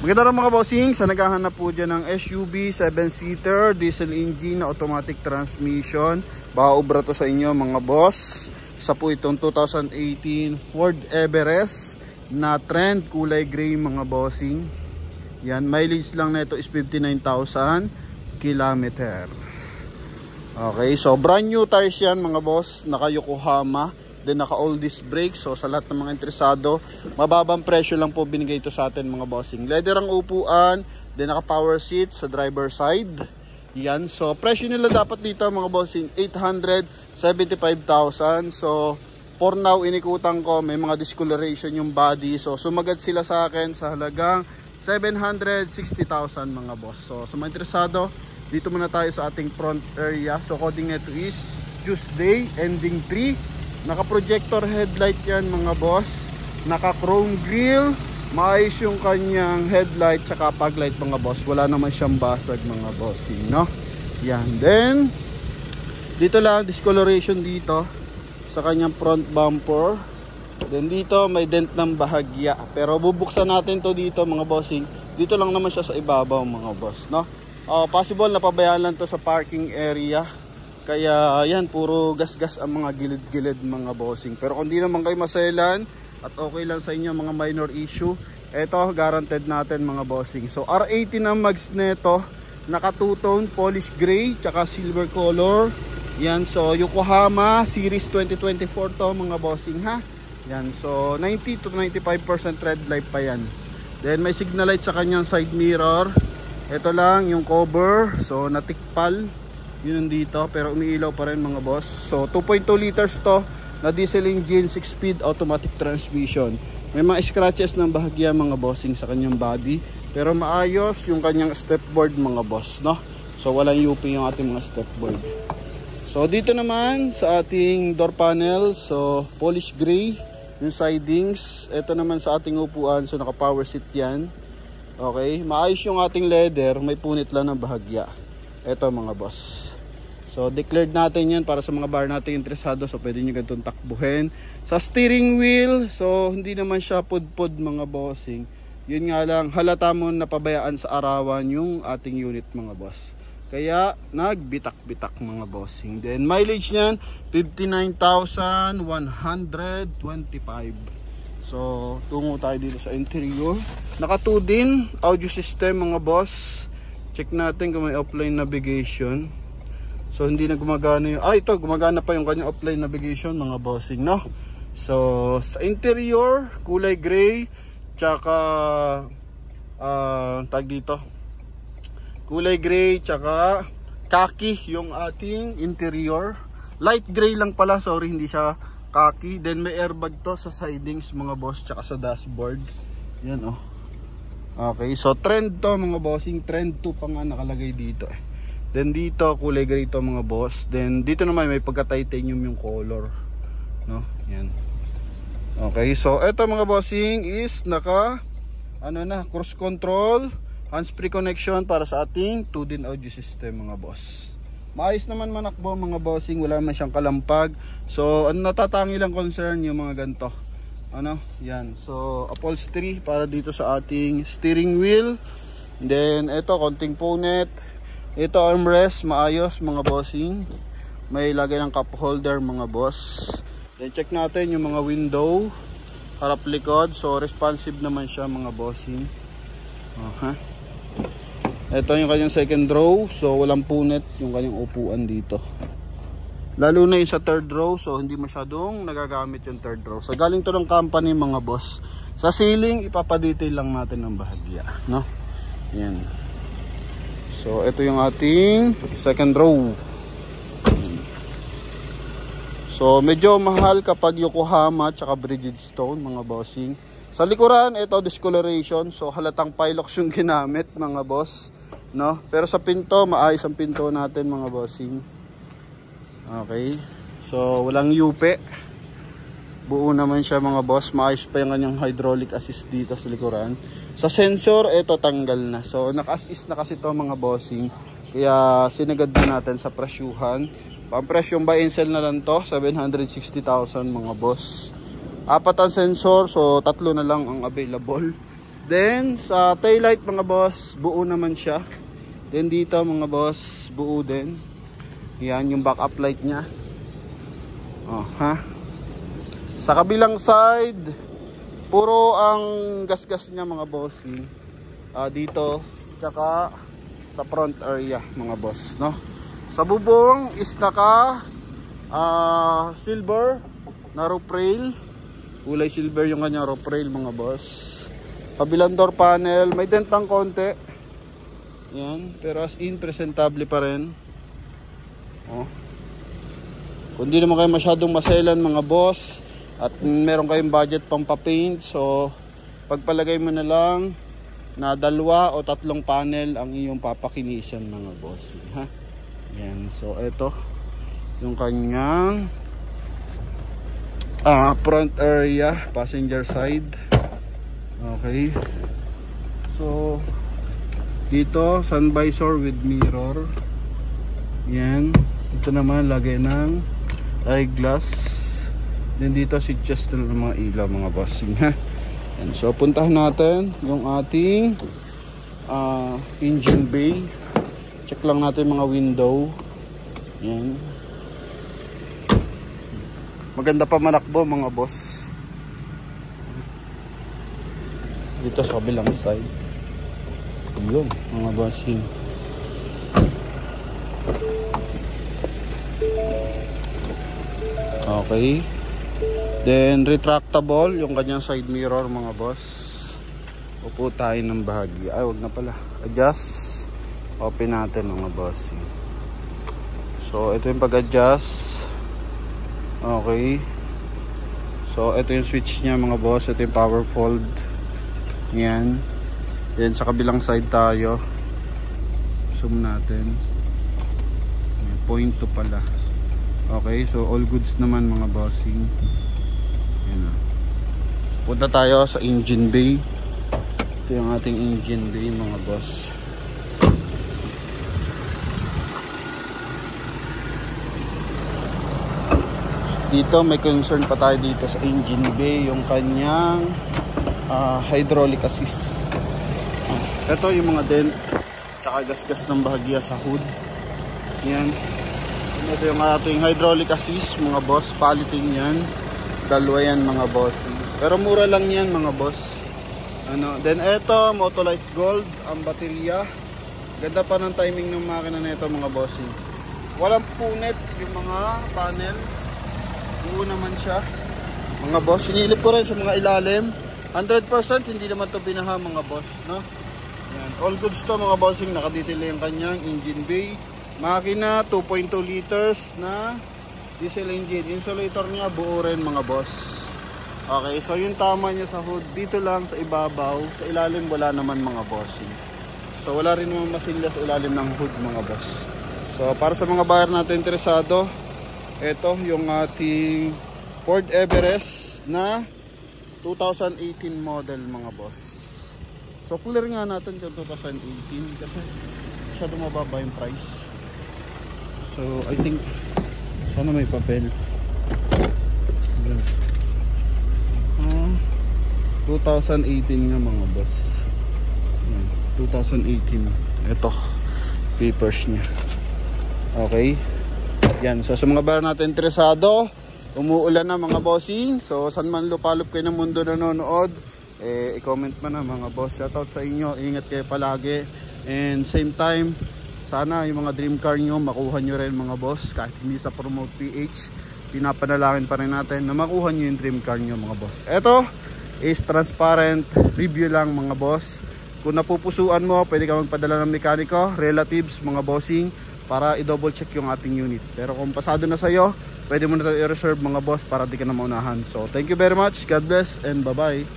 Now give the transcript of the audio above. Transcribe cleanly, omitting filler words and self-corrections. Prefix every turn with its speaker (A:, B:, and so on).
A: Maganda rin mga bossing, sa naghahanap po dyan ng SUV 7-seater, diesel engine na automatic transmission. Baka obra to sa inyo mga boss. Isa po itong 2018 Ford Everest na trend, kulay gray mga bossing. Yan, mileage lang na ito is 59,000 kilometer. Okay, so brand new tires yan mga boss, naka Yokohama. Then naka all disc brakes. So sa lahat ng mga interesado, mababang presyo lang po binigay ito sa atin mga bossing. Leather ang upuan, then naka power seat sa driver side. Yan, so presyo nila dapat dito mga bossing 875,000. So for now inikutan ko, may mga discoloration yung body. So sumagat sila sa akin sa halagang 760,000 mga boss. So sa mga interesado, dito muna tayo sa ating front area. So coding nito is Tuesday ending 3. Naka-projector headlight yan mga boss. Naka-chrome grille. Maayos yung kanyang headlight tsaka paglight mga boss. Wala naman siyang basag mga bossing, no? Yan. Then, dito lang, discoloration dito sa kanyang front bumper. Then dito, may dent ng bahagya. Pero bubuksan natin to dito mga bossing. Dito lang naman siya sa ibabaw mga boss, no? Possible na pabayaan lang to sa parking area. Kaya ayan, puro gas-gas ang mga gilid-gilid mga bossing. Pero kung di naman kayo maselan at okay lang sa inyo mga minor issue, eto guaranteed natin mga bossing. So R80 na mags neto, naka two-tone polish gray tsaka silver color. Yan, so Yokohama series 2024 to mga bossing ha. Yan, so 90 to 95% red light pa yan. Then may signal light sa kanyang side mirror. Ito lang yung cover, so natikpal yun dito, pero umiilaw pa rin mga boss. So 2.2 liters to na diesel engine, 6-speed automatic transmission. May mga scratches ng bahagya mga bossing sa kanyang body, pero maayos yung kanyang stepboard mga boss, no? So walang UP yung ating mga stepboard. So dito naman sa ating door panel, so polish gray yung sidings. Ito naman sa ating upuan, so naka power seat yan. Okay, maayos yung ating leather, may punit lang ng bahagya. Ito mga boss. So declared natin yan para sa mga bar natin interesado. So pwede nyo ganitong takbuhin. Sa steering wheel, so hindi naman siya pudpud mga bossing. Yun nga lang, halata mo na pabayaan sa arawan yung ating unit mga boss. Kaya nagbitak-bitak mga bossing. Then mileage nyan 59,125. So tungo tayo dito sa interior. Naka 2 din audio system mga boss. Check natin kung may offline navigation. So hindi na gumagana yung, ito gumagana pa yung kanyang offline navigation mga bossing, no? So sa interior, kulay gray, tsaka tag dito, kulay gray tsaka khaki yung ating interior. Light gray lang pala, sorry, hindi siya khaki. Then may airbag to sa sidings mga boss, tsaka sa dashboard. Yan oh. Okay, so trend to mga bossing, trend 2 pa nga nakalagay dito eh. Then dito kulay gray to mga boss. Then dito naman may pagka-titanium yung color, no? Yan. Okay, so eto mga bossing is naka cruise control, hands-free connection para sa ating 2-din audio system mga boss. Maayos naman manakbo mga bossing, wala naman siyang kalampag. So ano natatangi lang concern yung mga ganto. Yan. So upholstery para dito sa ating steering wheel. Then ito konting ponnet. Ito armrest, maayos mga bossing. May lagay ng cup holder mga boss. Then check natin yung mga window, harap likod. So responsive naman siya mga bossing. Ito yung kanyang second row. So walang punit yung kanyang upuan dito. Lalo na yung sa third row. So hindi masyadong nagagamit yung third row. So galing to ng company mga boss. Sa ceiling ipapadetail lang natin ng bahagya, no? Yan. So ito yung ating second row. So medyo mahal kapag Yokohama tsaka Bridgestone mga bossing. Sa likuran ito discoloration, so halatang Pilox yung ginamit mga boss, no? Pero sa pinto maayos ang pinto natin mga bossing. Okay, so walang yupe, buo naman siya mga boss. Maayos pa yung kanyang hydraulic assist dito sa likuran. Sa sensor, ito tanggal na. So naka-as-is na kasi ito mga bossing. Kaya sinagad na natin sa presyuhan. Pang-presyong buy and sell na lang to, 760,000 mga boss. 4 ang sensor, so 3 na lang ang available. Then sa taillight mga boss, buo naman siya. Then dito mga boss, buo din. Yan yung backup light niya. Oh, ha. Sa kabilang side, puro ang gas-gas niya mga boss. Dito, tsaka sa front area mga boss, no? Sa bubong is naka silver na roof rail. Kulay silver yung kanyang roof rail mga boss. Kabilang door panel, may dentang konti. Yan, pero as in presentable pa rin. Oh. Kung di naman kayo masyadong maselan mga boss at meron kayong budget pang pa-paint, so pagpalagay mo na lang na 2 o 3 panel ang iyong papakinisan mga boss, ha. Yan, so ito yung kanyang front area, passenger side. Okay, so dito sun visor with mirror. Yan, ito naman lagay ng eyeglass. Then dito si just ng mga ilaw mga bossing, ha. Yan, so puntahan natin yung ating engine bay. Check lang natin mga window. Yan, maganda pa manakbo mga boss. Dito sa kabilang side, yun mga bossing. Okay, then retractable yung kanyang side mirror mga boss. Upo tayo ng bahagi. Ay, wag na pala. Adjust. Open natin mga bossing. So ito yung pag-adjust. Okay, so ito yung switch niya mga boss. Ito yung power fold. Yan. Then sa kabilang side tayo. Zoom natin. 0.2 pala. Okay, so all goods naman mga bossing. Yan na. Punta tayo sa engine bay. Ito yung ating engine bay mga boss. Dito may concern pa tayo dito sa engine bay, yung kanyang hydraulic assist. Ito yung mga dent tsaka gas-gas ng bahagya sa hood. Yan. Ito yung ating hydraulic assist mga boss. Palitin yan. 2 yan mga boss. Pero mura lang yan mga boss. Then ito, Motolite Gold ang baterya. Ganda pa ng timing ng makina nito mga boss. Walang punit yung mga panel. Buo naman siya mga boss. Sinilip ko rin sa mga ilalim. 100% hindi naman to binaha mga boss, no? Yan. All goods to mga bossing. Nakadetail yung kanyang engine bay. Makina 2.2 liters na diesel engine. Insulator niya buo rin mga boss. Okay, so yung tama niya sa hood dito lang sa ibabaw. Sa ilalim wala naman mga bossing. So wala rin naman masilya sa ilalim ng hood mga boss. So para sa mga buyer natin interesado, ito yung ating Ford Everest na 2018 model mga boss. So clear nga natin yung 2018 kasi masyado mababa yung price. So I think sana may papel. 2018 nga mga boss. 2018. Ito papers niya. Okay. Yan, so sa mga buyer natin interesado, umuulan na mga bossing. So saan man lupalop kayo ng mundo nanonood, i-comment mo na mga boss. Shoutout sa inyo, ingat kayo palagi. And same time, sana yung mga dream car nyo makuha nyo rin mga boss. Kahit hindi sa Promote PH, pinapanalangin pa rin natin na makuha nyo yung dream car nyo mga boss. Ito is transparent review lang mga boss. Kung napupusuan mo, pwede ka magpadala ng mekaniko, relatives, mga bossing, para i-double check yung ating unit. Pero kung pasado na sa'yo, pwede mo na i-reserve mga boss para di ka na maunahan. So thank you very much, God bless, and bye bye.